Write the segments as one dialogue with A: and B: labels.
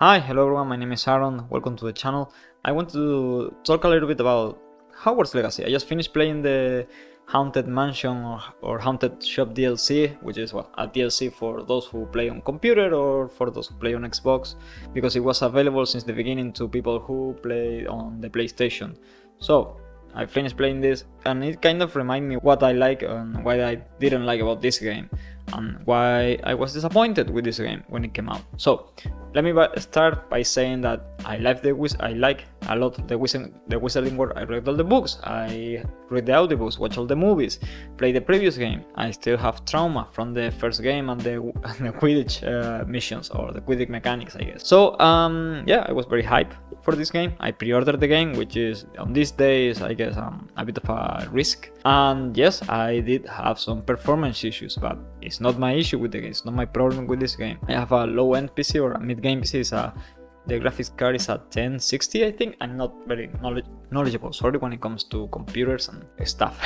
A: Hi, hello everyone, my name is Aaron, welcome to the channel. I want to talk a little bit about Hogwarts Legacy. I just finished playing the Haunted Mansion or Haunted Shop DLC, which is a DLC for those who play on computer or for those who play on Xbox, because it was available since the beginning to people who play on the PlayStation. So, I finished playing this and it kind of reminded me what I like and what I didn't like about this game and why I was disappointed with this game when it came out. So let me start by saying that I like a lot the Wizarding World. I read all the books, I read the audiobooks, watch all the movies, play the previous game. I still have trauma from the first game and the Quidditch missions or the Quidditch mechanics, I guess. So yeah, I was very hyped for this game. I pre-ordered the game, which is on these days I guess a bit of a risk. And yes, I did have some performance issues, but it's not my issue with the game. It's not my problem with this game. I have a low-end PC or a mid-game PC. The graphics card is at 1060, I think. I'm not very knowledgeable, sorry, when it comes to computers and stuff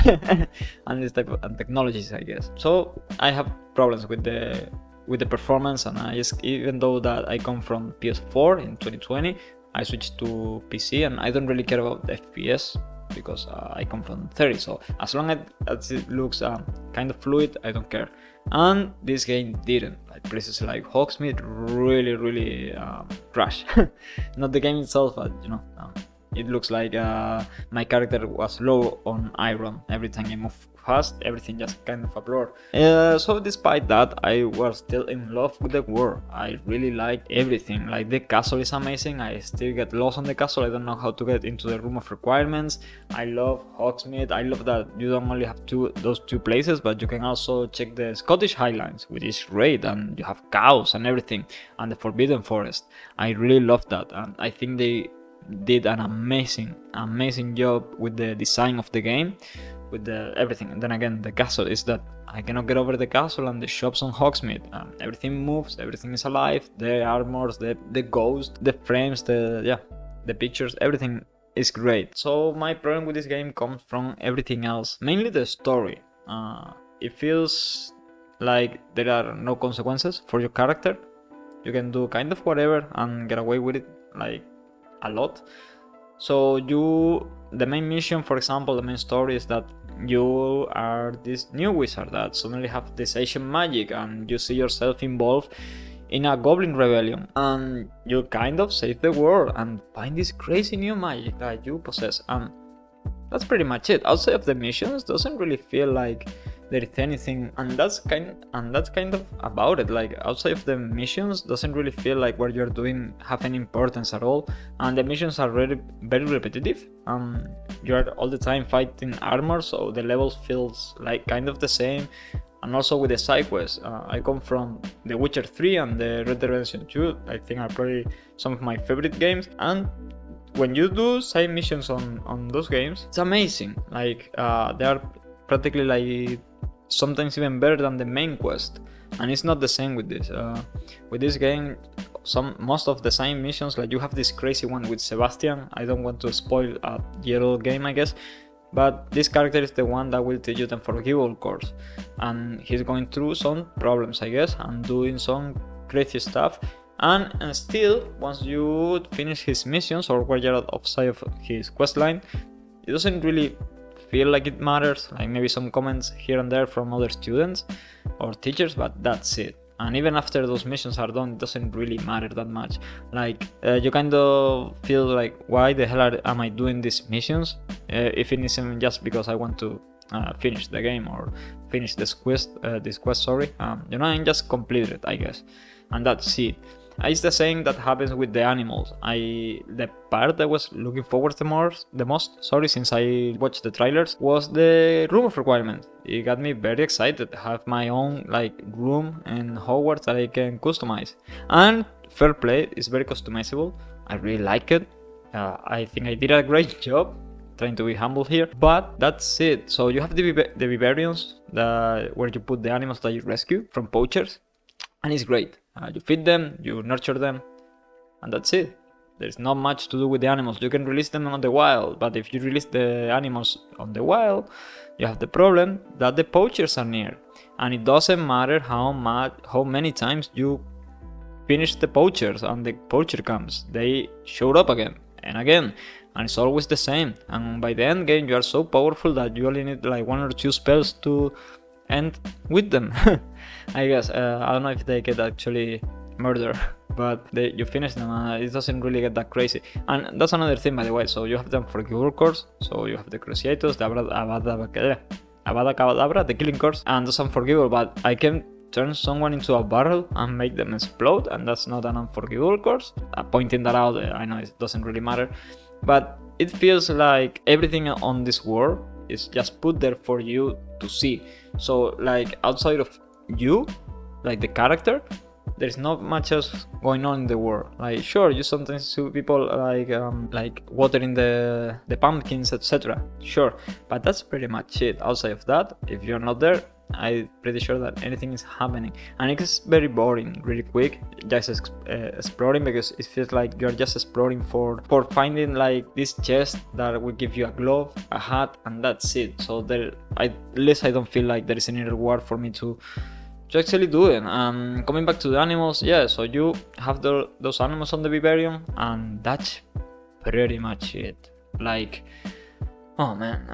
A: and this type of technologies, I guess. So I have problems with the performance, and even though that I come from PS4 in 2020, I switched to PC, and I don't really care about the FPS because I come from 30. So as long as it looks kind of fluid, I don't care. And this game didn't. Like places like Hogsmeade really crash. Not the game itself, but it looks like my character was low on iron. Every time I move fast, everything just kind of a blur. So despite that, I was still in love with the world. I really liked everything. Like the castle is amazing. I still get lost on the castle. I don't know how to get into the room of requirements. I love Hogsmeade. I love that you don't only have those two places, but you can also check the Scottish Highlands, which is great, and you have cows and everything, and the Forbidden Forest. I really love that, and I think they did an amazing job with the design of the game, with everything. And then again, the castle is that I cannot get over the castle and the shops on Hogsmeade. Everything moves, everything is alive. The armors, the ghost, the frames, the pictures, everything is great. So my problem with this game comes from everything else, mainly the story. It feels like there are no consequences for your character. You can do kind of whatever and get away with it, like a lot. So the main mission, for example, the main story is that you are this new wizard that suddenly have this ancient magic, and you see yourself involved in a goblin rebellion, and you kind of save the world and find this crazy new magic that you possess, and that's pretty much it. Outside of the missions, doesn't really feel like there is anything, and that's kind of about it. Like outside of the missions, doesn't really feel like what you're doing have any importance at all, and the missions are really very repetitive. You're all the time fighting armor, so the levels feels like kind of the same. And also with the side quests, I come from The Witcher 3 and the Red Dead Redemption 2. I think are probably some of my favorite games, and when you do side missions on those games, it's amazing. Like they are practically like sometimes even better than the main quest, and it's not the same with this. With this game, most of the side missions, like you have this crazy one with Sebastian. I don't want to spoil a year-old game, I guess, but this character is the one that will teach you the Unforgivable course, and he's going through some problems, I guess, and doing some crazy stuff. And still, once you finish his missions or where you're outside of his questline, it doesn't really feel like it matters. Like maybe some comments here and there from other students or teachers, but that's it. And even after those missions are done, it doesn't really matter that much. Like you kind of feel like, why the hell am I doing these missions if it isn't just because I want to finish the game or finish this quest. I'm just completed it, I guess, and that's it. It's the same that happens with the animals. The part I was looking forward to the most, since I watched the trailers, was the room of requirement. It got me very excited to have my own room in Hogwarts that I can customize. And fair play, it's very customizable. I really like it. I think I did a great job, trying to be humble here, but that's it. So you have the vivariums, where you put the animals that you rescue from poachers, and it's great. You feed them, you nurture them, and that's it. There's not much to do with the animals. You can release them on the wild, but if you release the animals on the wild, you have the problem that the poachers are near, and it doesn't matter how many times you finished the poachers and the poacher camps. They showed up again and again, and it's always the same. And by the end game, you are so powerful that you only need like 1 or 2 spells to end with them. I guess I don't know if they get actually murder, but you finish them. It doesn't really get that crazy. And that's another thing, by the way. So you have them forgivable course. So you have the Cruciatus, the Avada Kedavra, the killing course, and those unforgivable. But I can turn someone into a barrel and make them explode, and that's not an unforgivable course. Pointing that out, I know it doesn't really matter, but it feels like everything on this world is just put there for you to see. So like outside of you, like the character, there's not much else going on in the world. Like sure, you sometimes see people like watering the pumpkins, etc. Sure, but that's pretty much it. Outside of that, if you're not there, I'm pretty sure that anything is happening, and it's very boring, really quick, just exploring, because it feels like you're just exploring for finding like this chest that will give you a glove, a hat, and that's it. So there, at least I don't feel like there is any reward for me to actually do it. Coming back to the animals, yeah, so you have those animals on the vivarium, and that's pretty much it. Like, oh man,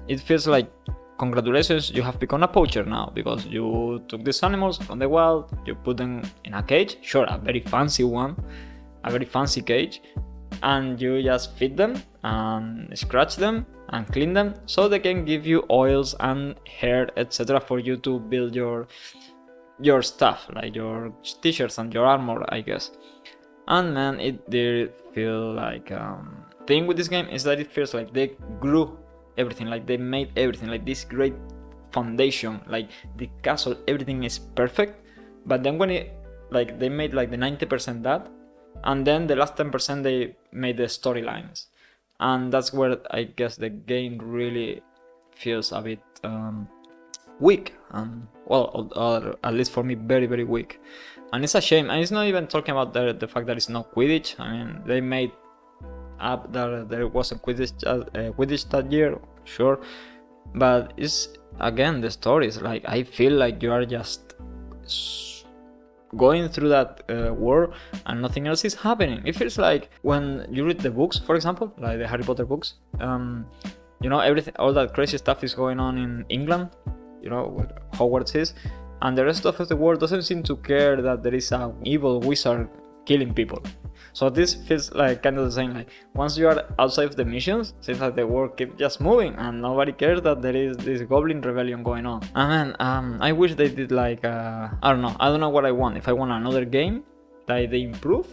A: it feels like congratulations, you have become a poacher now, because you took these animals from the wild, you put them in a cage, sure, a very fancy one, a very fancy cage, and you just feed them and scratch them and clean them so they can give you oils and hair, etc., for you to build your stuff, like your t-shirts and your armor, I guess. And man, it did feel like thing with this game is that it feels like they grew everything, like they made everything, like this great foundation, like the castle, everything is perfect, but then when it, like they made like the 90% that, and then the last 10% they made the storylines, and that's where I guess the game really feels a bit weak, and well, at least for me, very, very weak. And it's a shame, and it's not even talking about the fact that it's not Quidditch. I mean, they made up that there wasn't Quidditch that year, sure, but it's again the stories. Like I feel like you are just going through that world and nothing else is happening. It feels like when you read the books, for example, like the Harry Potter books, you know, everything, all that crazy stuff is going on in England, you know, where Hogwarts is, and the rest of the world doesn't seem to care that there is an evil wizard killing people. So this feels like kind of the same. Like once you are outside of the missions, it seems like the world keeps just moving and nobody cares that there is this goblin rebellion going on. And man, I wish they did like I don't know what I want. If I want another game that they improve,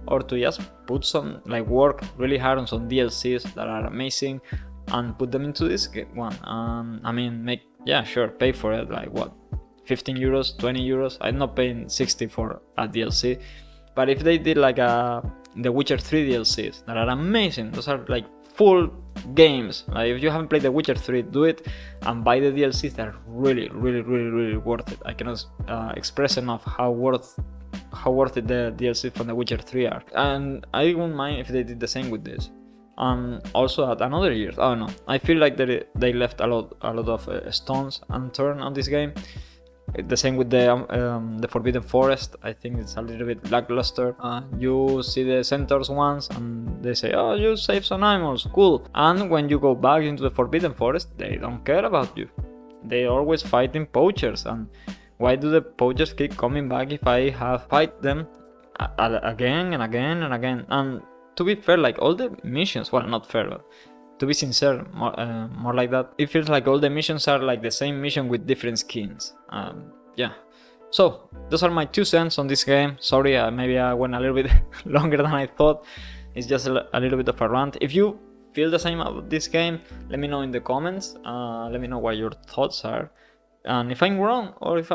A: or to just put some like work really hard on some DLCs that are amazing and put them into this one. I mean, pay for it. Like what, 15 euros, 20 euros? I'm not paying 60 for a DLC. But if they did like the Witcher 3 DLCs that are amazing, those are like full games. Like if you haven't played the Witcher 3, do it and buy the DLCs. They're really, really, really, really worth it. I cannot express enough how worth it the DLC from the Witcher 3 are. And I wouldn't mind if they did the same with this. Also at another year, I don't know. I feel like they left a lot of stones unturned on this game. The same with the Forbidden Forest. I think it's a little bit lackluster. You see the centaurs once and they say, oh, you saved some animals, cool. And when you go back into the Forbidden Forest, they don't care about you. They always fighting poachers. And why do the poachers keep coming back if I have fight them again and again and again? And to be fair, like all the missions, well, not fair, but to be sincere, more like that, it feels like all the missions are like the same mission with different skins. Yeah. So those are my 2 cents on this game. Sorry, maybe I went a little bit longer than I thought. It's just a little bit of a rant. If you feel the same about this game, let me know in the comments. Let me know what your thoughts are, and if I'm wrong or if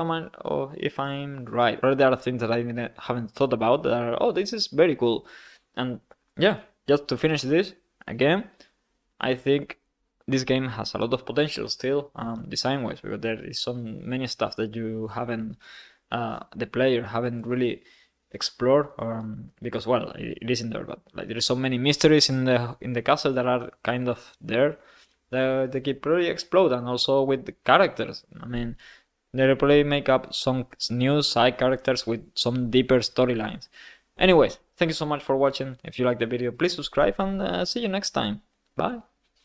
A: I'm right, or there are things that I haven't thought about that are, oh, this is very cool. And yeah, just to finish this again, I think this game has a lot of potential still, design-wise, because there is so many stuff that you haven't, the player haven't really explored, because well, it isn't there, but like there is so many mysteries in the castle that are kind of there. They keep really explode, and also with the characters. I mean, The replay make up some new side characters with some deeper storylines. Anyways, thank you so much for watching. If you like the video, please subscribe and see you next time. Bye.